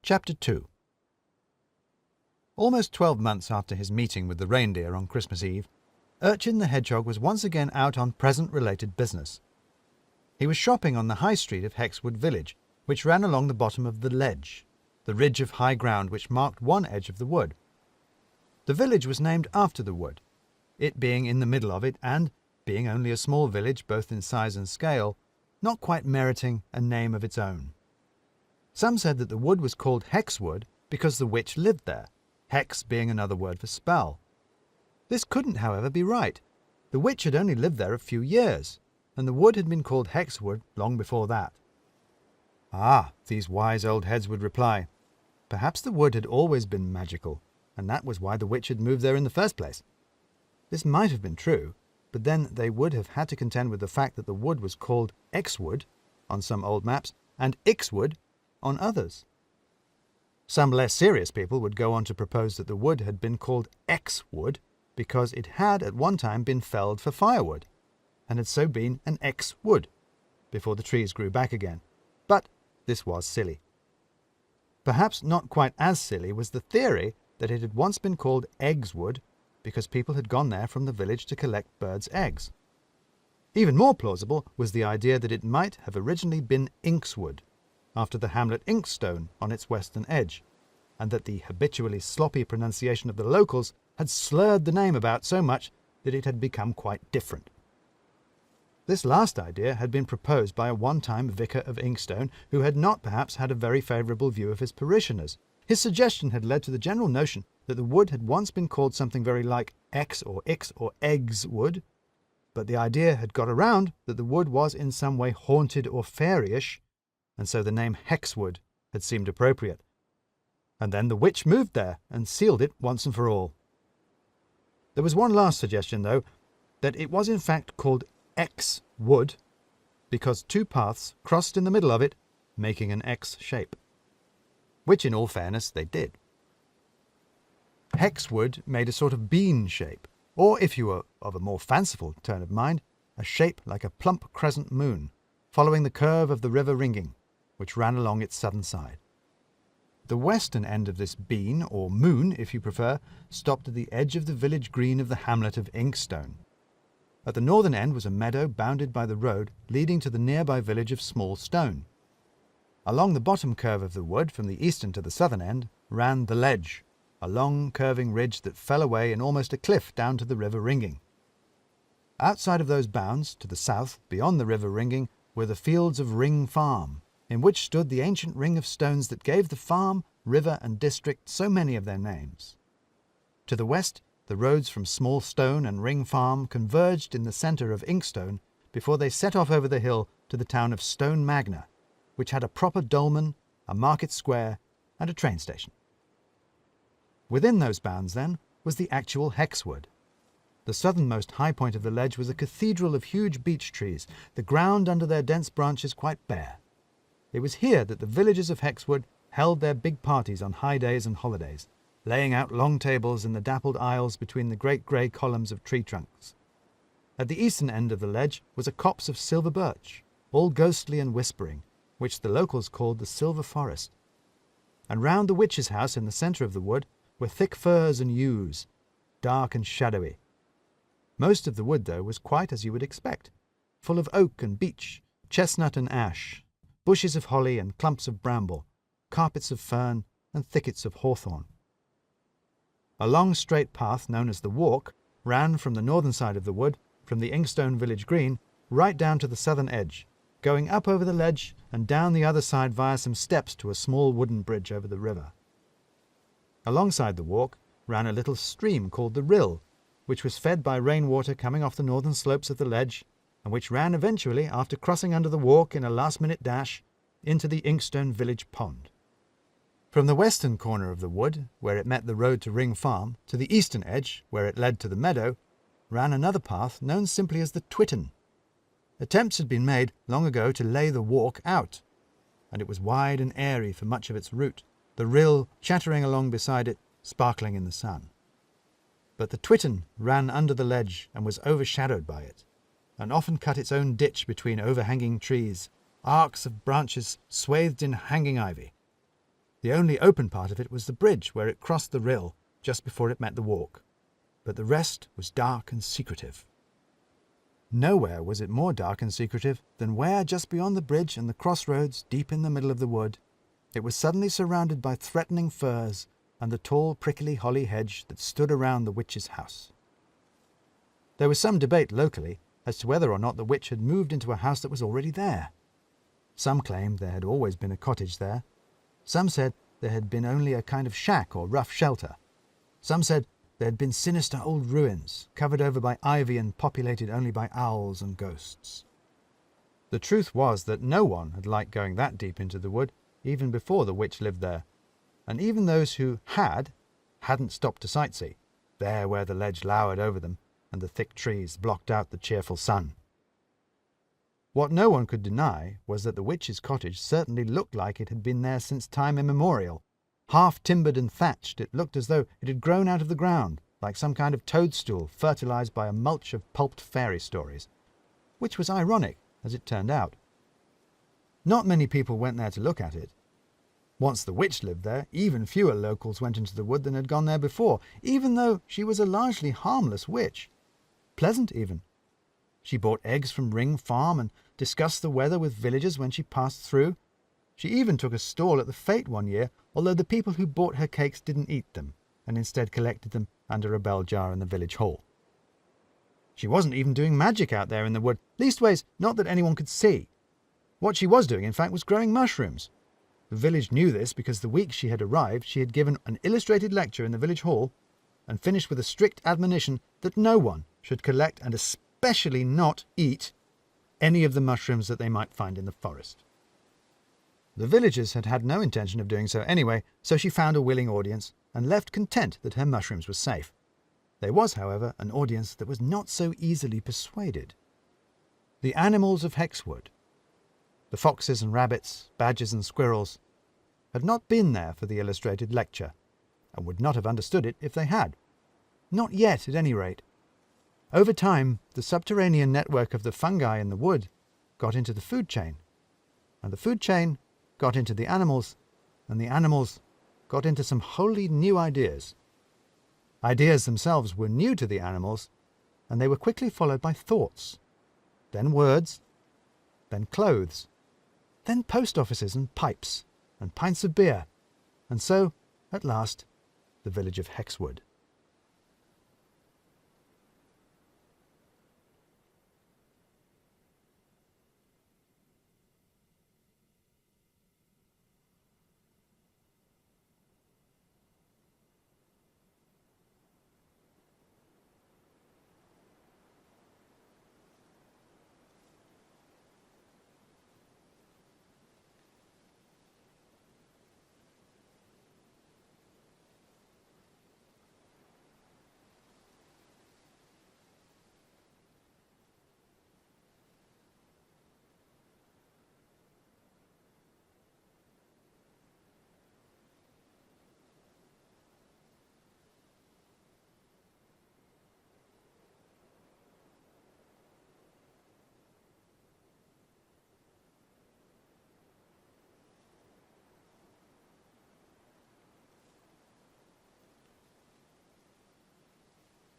Chapter 2. Almost 12 months after his meeting with the reindeer on Christmas Eve, Urchin the Hedgehog was once again out on present-related business. He was shopping on the high street of Hexwood village, which ran along the bottom of the ledge, the ridge of high ground which marked one edge of the wood. The village was named after the wood, it being in the middle of it and, being only a small village both in size and scale, not quite meriting a name of its own. Some said that the wood was called Hexwood because the witch lived there, hex being another word for spell. This couldn't, however, be right. The witch had only lived there a few years, and the wood had been called Hexwood long before that. Ah, these wise old heads would reply, perhaps the wood had always been magical, and that was why the witch had moved there in the first place. This might have been true, but then they would have had to contend with the fact that the wood was called Exwood on some old maps and Ixwood on others. Some less serious people would go on to propose that the wood had been called Exwood because it had at one time been felled for firewood, and had so been an Exwood before the trees grew back again. But this was silly. Perhaps not quite as silly was the theory that it had once been called Eggswood because people had gone there from the village to collect birds' eggs. Even more plausible was the idea that it might have originally been Inkswood, after the hamlet Inkstone on its western edge, and that the habitually sloppy pronunciation of the locals had slurred the name about so much that it had become quite different. This last idea had been proposed by a one-time vicar of Inkstone who had not perhaps had a very favourable view of his parishioners. His suggestion had led to the general notion that the wood had once been called something very like X or Ix or Eggswood, but the idea had got around that the wood was in some way haunted or fairyish, and so the name Hexwood had seemed appropriate. And then the witch moved there and sealed it once and for all. There was one last suggestion, though, that it was in fact called X-wood because two paths crossed in the middle of it, making an X shape. Which, in all fairness, they did. Hexwood made a sort of bean shape, or, if you were of a more fanciful turn of mind, a shape like a plump crescent moon, following the curve of the river Ringing, which ran along its southern side. The western end of this bean, or moon if you prefer, stopped at the edge of the village green of the hamlet of Inkstone. At the northern end was a meadow bounded by the road leading to the nearby village of Small Stone. Along the bottom curve of the wood, from the eastern to the southern end, ran the ledge, a long curving ridge that fell away in almost a cliff down to the river Ringing. Outside of those bounds, to the south, beyond the river Ringing, were the fields of Ring Farm, in which stood the ancient ring of stones that gave the farm, river and district so many of their names. To the west, the roads from Small Stone and Ring Farm converged in the centre of Inkstone before they set off over the hill to the town of Stone Magna, which had a proper dolmen, a market square, and a train station. Within those bounds, then, was the actual Hexwood. The southernmost high point of the ledge was a cathedral of huge beech trees, the ground under their dense branches quite bare. It was here that the villagers of Hexwood held their big parties on high days and holidays, laying out long tables in the dappled aisles between the great grey columns of tree trunks. At the eastern end of the ledge was a copse of silver birch, all ghostly and whispering, which the locals called the Silver Forest. And round the witch's house in the centre of the wood were thick firs and yews, dark and shadowy. Most of the wood, though, was quite as you would expect, full of oak and beech, chestnut and ash, bushes of holly and clumps of bramble, carpets of fern and thickets of hawthorn. A long straight path known as the Walk ran from the northern side of the wood, from the Inkstone village green, right down to the southern edge, going up over the ledge and down the other side via some steps to a small wooden bridge over the river. Alongside the Walk ran a little stream called the Rill, which was fed by rainwater coming off the northern slopes of the ledge, and which ran eventually, after crossing under the Walk in a last-minute dash, into the Inkstone village pond. From the western corner of the wood, where it met the road to Ring Farm, to the eastern edge, where it led to the meadow, ran another path known simply as the Twitten. Attempts had been made long ago to lay the Walk out, and it was wide and airy for much of its route, the rill chattering along beside it, sparkling in the sun. But the Twitten ran under the ledge and was overshadowed by it, and often cut its own ditch between overhanging trees, arcs of branches swathed in hanging ivy. The only open part of it was the bridge where it crossed the rill just before it met the walk, but the rest was dark and secretive. Nowhere was it more dark and secretive than where, just beyond the bridge and the crossroads, deep in the middle of the wood, it was suddenly surrounded by threatening firs and the tall prickly holly hedge that stood around the witch's house. There was some debate locally as to whether or not the witch had moved into a house that was already there. Some claimed there had always been a cottage there. Some said there had been only a kind of shack or rough shelter. Some said there had been sinister old ruins, covered over by ivy and populated only by owls and ghosts. The truth was that no one had liked going that deep into the wood, even before the witch lived there, and even those who hadn't stopped to sightsee, there where the ledge lowered over them and the thick trees blocked out the cheerful sun. What no one could deny was that the witch's cottage certainly looked like it had been there since time immemorial. Half-timbered and thatched, it looked as though it had grown out of the ground, like some kind of toadstool fertilized by a mulch of pulped fairy stories, which was ironic, as it turned out. Not many people went there to look at it. Once the witch lived there, even fewer locals went into the wood than had gone there before, even though she was a largely harmless witch. Pleasant, even. She bought eggs from Ring Farm and discussed the weather with villagers when she passed through. She even took a stall at the fete one year, although the people who bought her cakes didn't eat them, and instead collected them under a bell jar in the village hall. She wasn't even doing magic out there in the wood, leastways not that anyone could see. What she was doing, in fact, was growing mushrooms. The village knew this because the week she had arrived she had given an illustrated lecture in the village hall and finished with a strict admonition that no one should collect and especially not eat any of the mushrooms that they might find in the forest. The villagers had had no intention of doing so anyway, so she found a willing audience and left content that her mushrooms were safe. There was, however, an audience that was not so easily persuaded. The animals of Hexwood, the foxes and rabbits, badgers and squirrels, had not been there for the illustrated lecture, and would not have understood it if they had. Not yet, at any rate. Over time, the subterranean network of the fungi in the wood got into the food chain, and the food chain got into the animals, and the animals got into some wholly new ideas. Ideas themselves were new to the animals, and they were quickly followed by thoughts, then words, then clothes, then post offices and pipes, and pints of beer, and so, at last, the village of Hexwood.